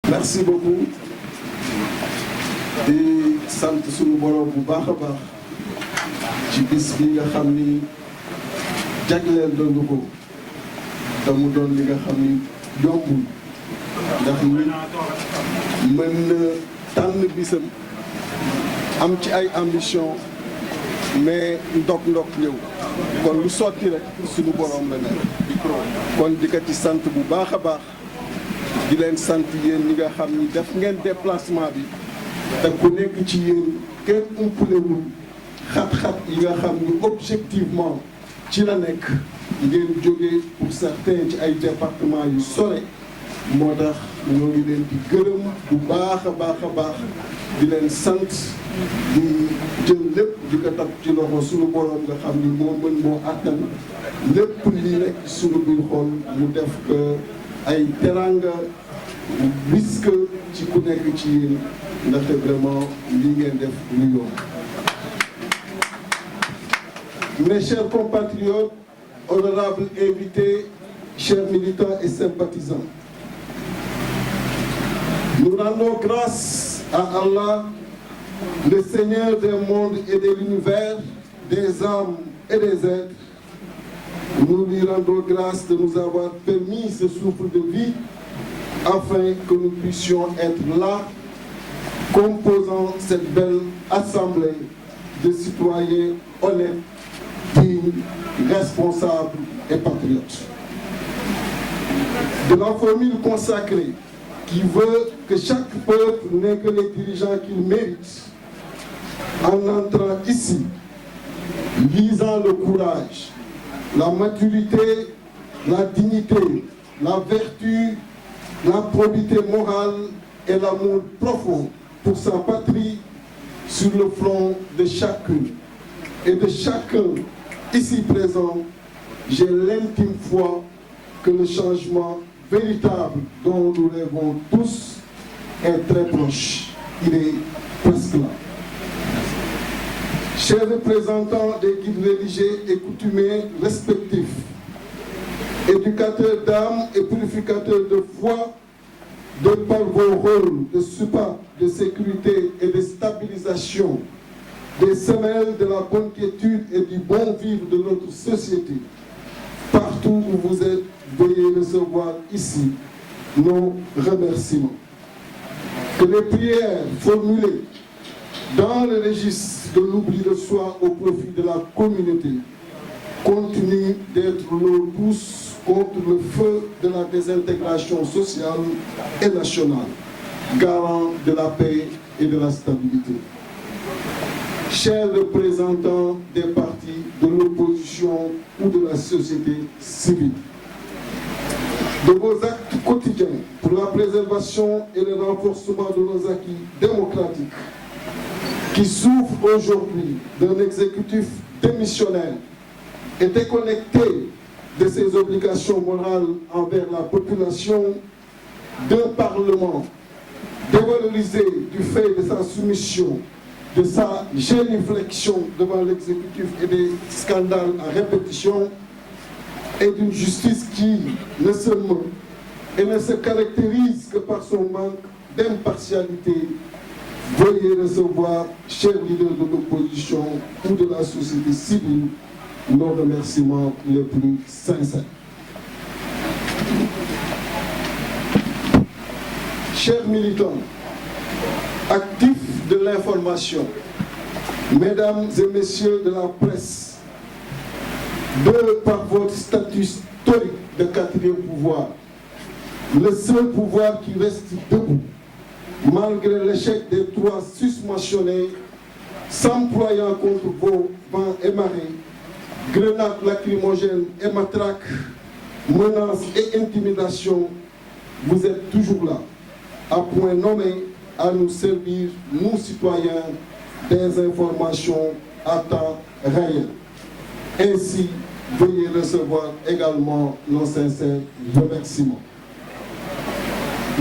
merci beaucoup di sant suñu borom bu baax a baax ci bis bi nga xam ni jagleel doon ko te mu doon li nga xam ni yombul ndax nit mën na tànn bisam am ci ay ambition mais ndok ñëw kon lu sotti rek suñu borom la nekk kon di ko ci sant bu baax a baax di leen sant yéen ñi nga xam ni def ngeen déplacement bi te ku nekk ci yéen kenn umpalewul xat-xat yi nga xam ni objectivement ci la nekk ngeen jógee pour certains ci ay départements yu sore moo tax ñoo ngi leen di gërëm bu baax a baax di leen sant di jël lépp di ko teg ci loxo suñu borom nga xam ni moo mën moo àttan lépp lii rek suñu biir xol mu def ko ay teranga risque ci ku nekk ci yéen ndaxte vraiment lii ngeen def lu yomb. Mes chers compatriotes, honorables invités, chers militants et sympathisants, nous rendons grâce à Allah, le Seigneur des mondes et de l'univers, des âmes et des êtres. Nous lui rendons grâce de nous avoir permis ce souffle de vie afin que nous puissions être là, composant cette belle assemblée de citoyens honnêtes, dignes, responsables et patriotes. De la formule consacrée qui veut que chaque peuple n'ait que les dirigeants qu'il mérite, en entrant ici, lisant le courage, la maturité, la dignité, la vertu, la probité morale et l'amour profond pour sa patrie sur le front de chacune et de chacun ici présent, j'ai l'intime foi que le changement véritable dont nous rêvons tous est très proche. Il est presque là. Chers représentants des guides religieux et coutumiers respectifs, éducateurs d'âme et purificateurs de foi, de par vos rôles de support, de sécurité et de stabilisation, des semelles de la bonne quiétude et du bon vivre de notre société, partout où vous êtes, veuillez recevoir ici nos remerciements. Que les prières formulées dans le registre de l'oubli de soi au profit de la communauté continuent d'être l'eau douce contre le feu de la désintégration sociale et nationale, garant de la paix et de la stabilité. Chers représentants des partis de l'opposition ou de la société civile, de vos actes quotidiens pour la préservation et le renforcement de nos acquis démocratiques, qui souffrent aujourd'hui d'un exécutif démissionnaire et déconnecté de ses obligations morales envers la population, d'un Parlement dévalorisé du fait de sa soumission, de sa génuflexion devant l'exécutif et des scandales à répétition, et d'une justice qui ne se meut et ne se caractérise que par son manque d'impartialité, veuillez recevoir, chers leaders de l'opposition ou de la société civile, nos remerciements les plus sincères. Chers militants, actifs de l'information, mesdames et messieurs de la presse, de par votre statut historique de quatrième pouvoir, le seul pouvoir qui reste debout, malgré l'échec des trois susmentionnés, s'employant contre vos vents et marées, grenades lacrymogènes et matraques, menaces et intimidations, vous êtes toujours là, à point nommé à nous servir, nous citoyens, des informations à temps réel. Ainsi, veuillez recevoir également nos sincères remerciements.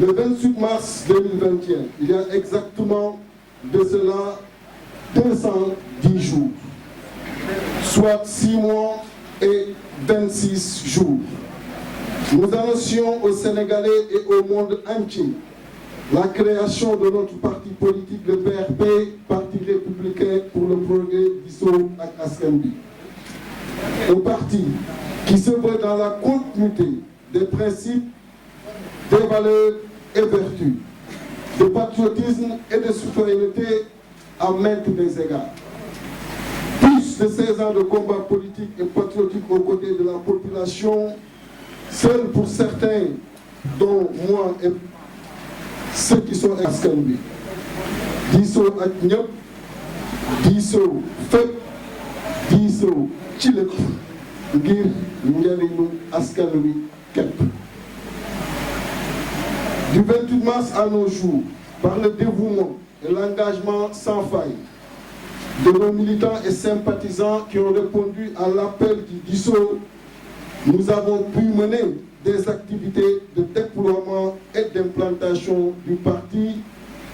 Le 28 mars 2021, il y a exactement de cela 210 jours, soit 6 mois et 26 jours. Nous annoncions aux Sénégalais et au monde entier la création de notre parti politique, le PRP, Parti républicain pour le progrès d'Isso ak Askan Bi. Un parti qui se veut dans la continuité des principes, des valeurs et vertus, de patriotisme et de citoyenneté à maintes des égards. Plus de 16 ans de combat politique et patriotique aux côtés de la population, seul pour certains, dont moi et ceux qui sont Askan Bi. Diisoo ak ñëpp, diisoo fépp, diisoo ci lépp ngir njariñu askan wi képp. Du 28 mars à nos jours, par le dévouement et l'engagement sans faille de nos militants et sympathisants qui ont répondu à l'appel du Disso, nous avons pu mener des activités de déploiement et d'implantation du parti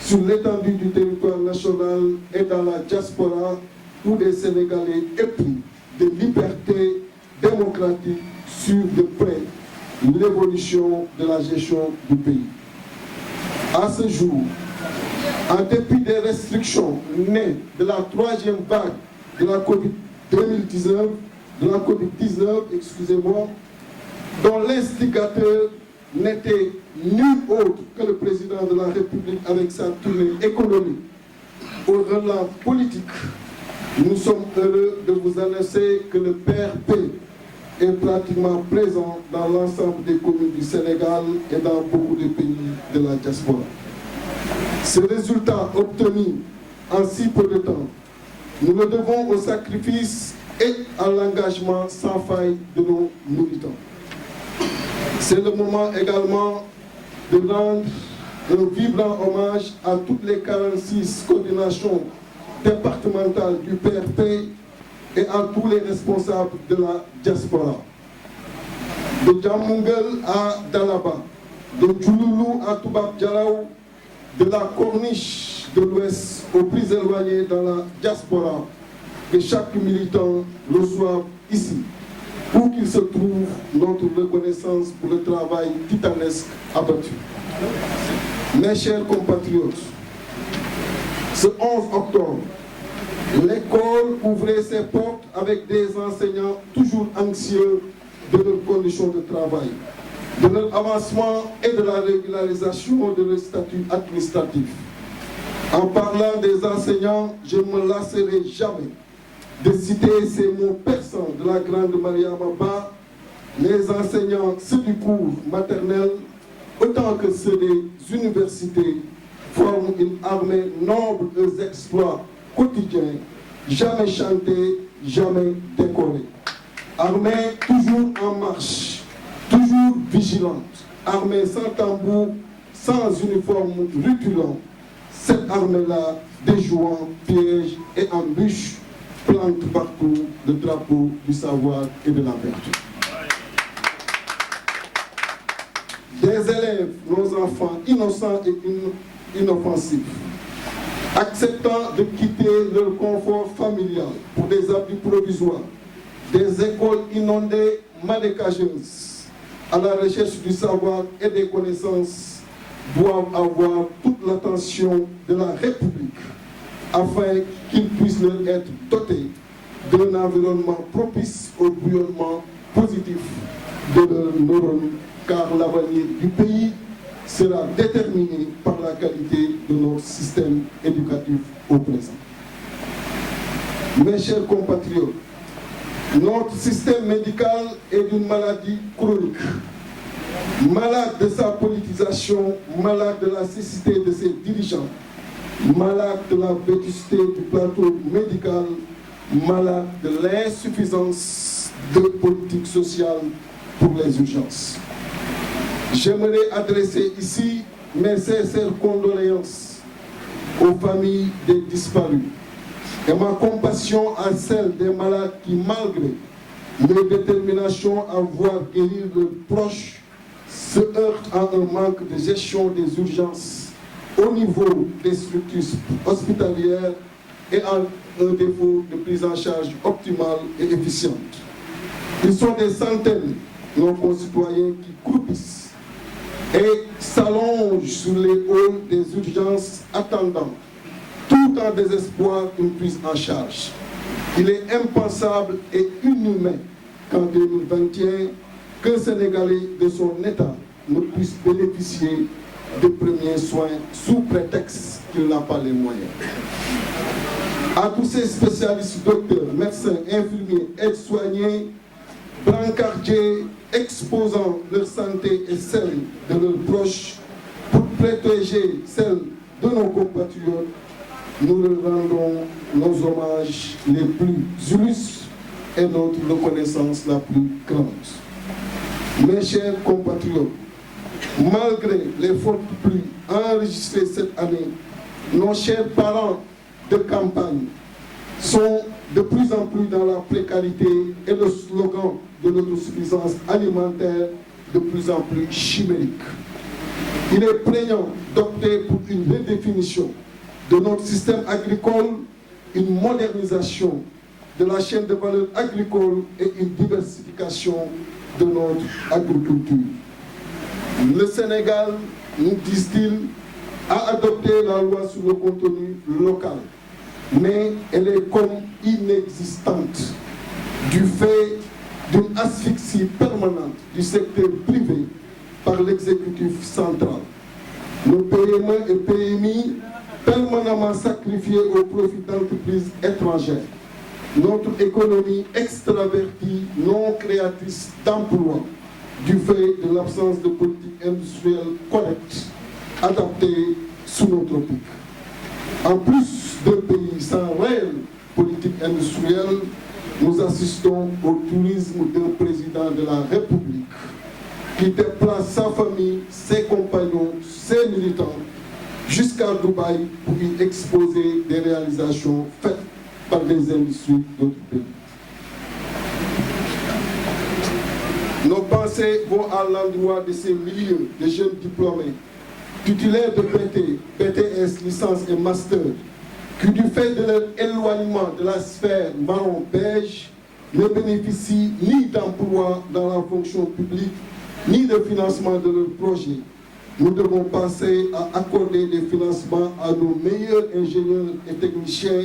sur l'étendue du territoire national et dans la diaspora où des Sénégalais épris de liberté démocratique suivent de près l'évolution de la gestion du pays. À ce jour, en dépit des restrictions nées de la troisième vague de la Covid-19, dont l'instigateur n'était nul autre que le président de la République avec sa tournée économique au relais politique, nous sommes heureux de vous annoncer que le PRP est pratiquement présent dans l'ensemble des communes du Sénégal et dans beaucoup de pays de la diaspora. Ces résultats obtenus en si peu de temps, nous le devons au sacrifice et à l'engagement sans faille de nos militants. C'est le moment également de rendre un vibrant hommage à toutes les 46 coordinations départementales du PRP et à tous les responsables de la diaspora. De Djamungel à Dalaba, de Djouloulou à Toubab Dialaou, de la Corniche de l'Ouest aux plus éloignés dans la diaspora, que chaque militant reçoive ici, où qu'il se trouve, notre reconnaissance pour le travail titanesque abattu. Mes chers compatriotes, ce 11 octobre, l'école ouvrait ses portes avec des enseignants toujours anxieux de leurs conditions de travail, de leur avancement et de la régularisation de leur statut administratif. En parlant des enseignants, je ne me lasserai jamais de citer ces mots perçants de la grande Mariama Ba: les enseignants, ceux du cours maternel, autant que ceux des universités, forment une armée noble aux exploits quotidiens, jamais chantés, jamais décorés. Armée toujours en marche, toujours vigilante, armée sans tambour, sans uniforme rutilant. Cette armée-là, déjouant pièges et embûches, plante partout le drapeau du savoir et de la vertu. Des élèves, nos enfants, innocents et inoffensifs, acceptant de quitter leur confort familial pour des abris provisoires, des écoles inondées marécageuses, à la recherche du savoir et des connaissances, doivent avoir toute l'attention de la République afin qu'ils puissent leur être dotés d'un environnement propice au bouillonnement positif de leurs neurones, car l'avenir du pays sera déterminé par la qualité de notre système éducatif au présent. Mes chers compatriotes, notre système médical est d'une maladie chronique, malade de sa politisation, malade de la cécité de ses dirigeants, malade de la vétusté du plateau médical, malade de l'insuffisance de politique sociale pour les urgences. J'aimerais adresser ici mes sincères condoléances aux familles des disparus et ma compassion à celles des malades qui, malgré leur détermination à voir guérir leurs proches, se heurtent à un manque de gestion des urgences au niveau des structures hospitalières et à un défaut de prise en charge optimale et efficiente. Ils sont des centaines, nos concitoyens, qui croupissent et s'allonge sur les halls des urgences attendant, tout en désespoir, une prise en charge. Il est impensable et inhumain qu'en 2021, qu'un Sénégalais de son état ne puisse bénéficier de premiers soins sous prétexte qu'il n'a pas les moyens. À tous ces spécialistes, docteurs, médecins, infirmiers, aides-soignants, brancardiers, exposant leur santé et celle de leurs proches pour protéger celle de nos compatriotes, nous leur rendons nos hommages les plus illustres et notre reconnaissance la plus grande. Mes chers compatriotes, malgré les fortes pluies enregistrées cette année, nos chers parents de campagne sont de plus en plus dans la précarité et le slogan de l'autosuffisance alimentaire de plus en plus chimérique. Il est prégnant d'opter pour une redéfinition de notre système agricole, une modernisation de la chaîne de valeur agricole et une diversification de notre agriculture. Le Sénégal, nous disent-ils, a adopté la loi sur le contenu local, mais elle est comme inexistante du fait d'une asphyxie permanente du secteur privé par l'exécutif central. Nos PME et PMI permanemment sacrifiés au profit d'entreprises étrangères. Notre économie extravertie, non créatrice d'emplois, du fait de l'absence de politique industrielle correcte, adaptée sous nos tropiques. En plus d'un pays sans réelle politique industrielle, nous assistons au tourisme d'un président de la République qui déplace sa famille, ses compagnons, ses militants jusqu'à Dubaï pour y exposer des réalisations faites par des industries d'autres pays. Nos pensées vont à l'endroit de ces milliers de jeunes diplômés, titulaires de BT, BTS, licence et master, qui du fait de leur éloignement de la sphère marron-beige ne bénéficient ni d'emploi dans la fonction publique, ni de financement de leurs projets. Nous devons penser à accorder des financements à nos meilleurs ingénieurs et techniciens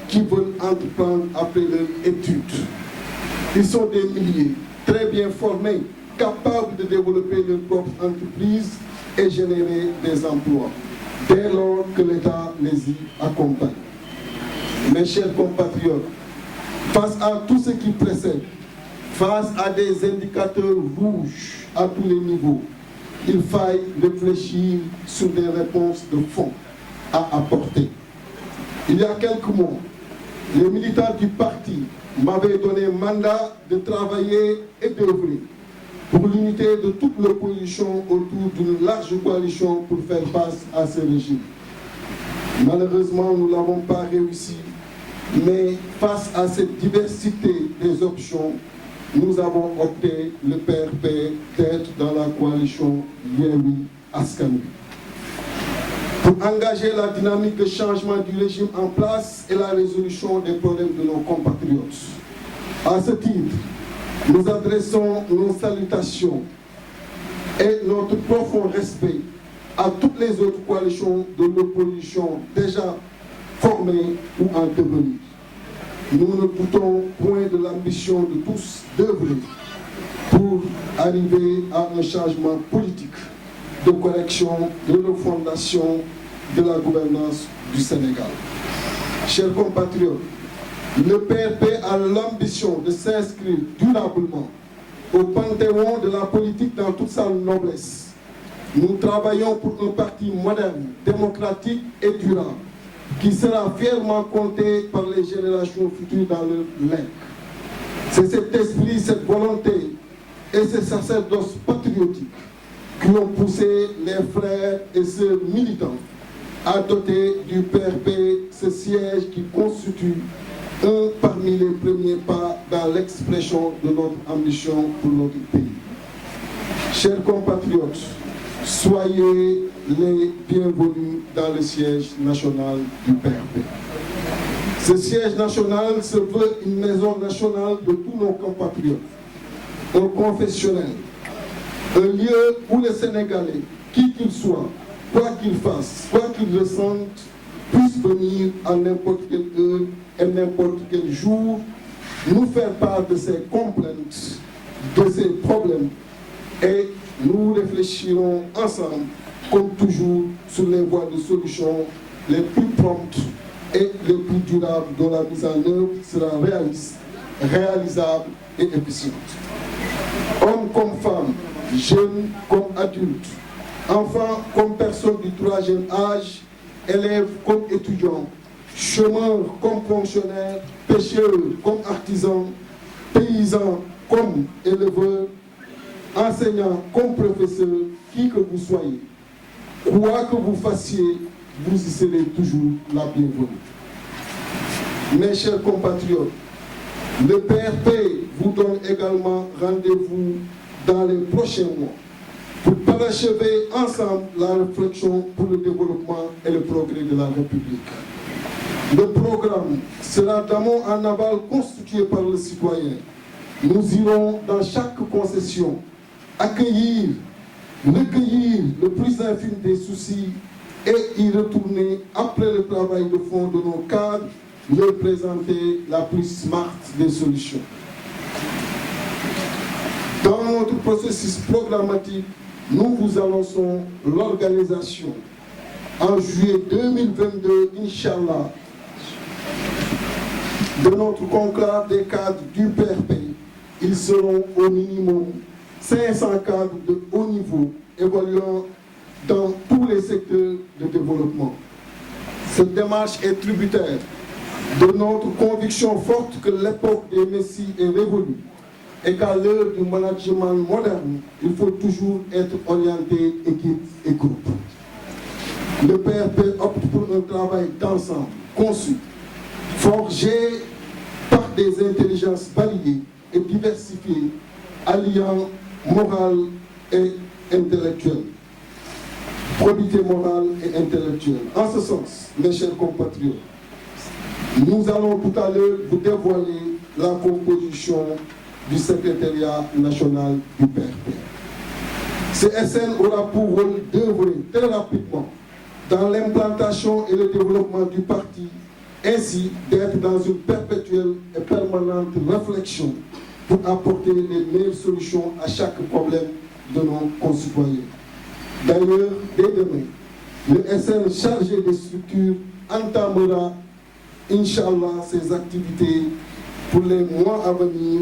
qui veulent entreprendre après leurs études. Ils sont des milliers, très bien formés, capables de développer leur propre entreprise et générer des emplois, dès lors que l'État les y accompagne. Mes chers compatriotes, face à tout ce qui précède, face à des indicateurs rouges à tous les niveaux, il faille réfléchir sur des réponses de fond à apporter. Il y a quelques mois, les militants du parti m'avaient donné mandat de travailler et d'œuvrer pour l'unité de toute l'opposition autour d'une large coalition pour faire face à ce régime. Malheureusement, nous ne l'avons pas réussi, mais face à cette diversité des options, nous avons opté, le PRP, d'être dans la coalition Yewwi Askan Wi pour engager la dynamique de changement du régime en place et la résolution des problèmes de nos compatriotes. À ce titre, nous adressons nos salutations et notre profond respect à toutes les autres coalitions de l'opposition déjà formées ou en devenir. Nous ne doutons point de l'ambition de tous d'œuvrer pour arriver à un changement politique de correction, de refondation de la gouvernance du Sénégal. Chers compatriotes, le PRP a l'ambition de s'inscrire durablement au panthéon de la politique dans toute sa noblesse. Nous travaillons pour un parti moderne, démocratique et durable, qui sera fièrement compté par les générations futures dans leur legs. C'est cet esprit, cette volonté et ces sacerdoces patriotiques qui ont poussé les frères et sœurs militants à doter du PRP ce siège qui constitue un parmi les premiers pas dans l'expression de notre ambition pour notre pays. Chers compatriotes, soyez les bienvenus dans le siège national du PRP. Ce siège national se veut une maison nationale de tous nos compatriotes, un confessionnel, Un lieu où les Sénégalais, qui qu'ils soient, quoi qu'ils fassent, quoi qu'ils ressentent, puissent venir à n'importe quelle heure et n'importe quel jour, nous faire part de ces complaintes, de ces problèmes, et nous réfléchirons ensemble, comme toujours, sur les voies de solution les plus promptes et les plus durables dont la mise en œuvre sera réaliste, réalisable et efficiente. Hommes comme femmes, jeunes comme adultes, enfants comme personnes du troisième âge, élèves comme étudiants, chômeurs comme fonctionnaires, pêcheurs comme artisans, paysans comme éleveurs, enseignants comme professeurs, qui que vous soyez, quoi que vous fassiez, vous y serez toujours la bienvenue. Mes chers compatriotes, le PRP vous donne également rendez-vous dans les prochains mois pour parachever ensemble la réflexion pour le développement et le progrès de la République. Le programme sera d'amont en aval constitué par le citoyen. Nous irons dans chaque concession accueillir, recueillir le plus infime des soucis et y retourner après le travail de fond de nos cadres, leur présenter la plus smart des solutions. Dans notre processus programmatique, nous vous annonçons l'organisation en juillet 2022, Inch'Allah, de notre conclave des cadres du PRP. Ils seront au minimum 500 cadres de haut niveau évoluant dans tous les secteurs de développement. Cette démarche est tributaire de notre conviction forte que l'époque des Messies est révolue et qu'à l'heure du management moderne, il faut toujours être orienté équipe et groupe. Le PRP opte pour un travail d'ensemble, conçu, forgé par des intelligences variées et diversifiées, alliant morale et intellectuelle. Probité morale et intellectuelle. En ce sens, mes chers compatriotes, nous allons tout à l'heure vous dévoiler la composition du secrétariat national du PRP. Ce SN aura pour rôle d'œuvrer très rapidement dans l'implantation et le développement du parti, ainsi d'être dans une perpétuelle et permanente réflexion pour apporter les meilleures solutions à chaque problème de nos concitoyens. D'ailleurs, dès demain, le SN chargé des structures entamera, Inch'Allah, ses activités pour les mois à venir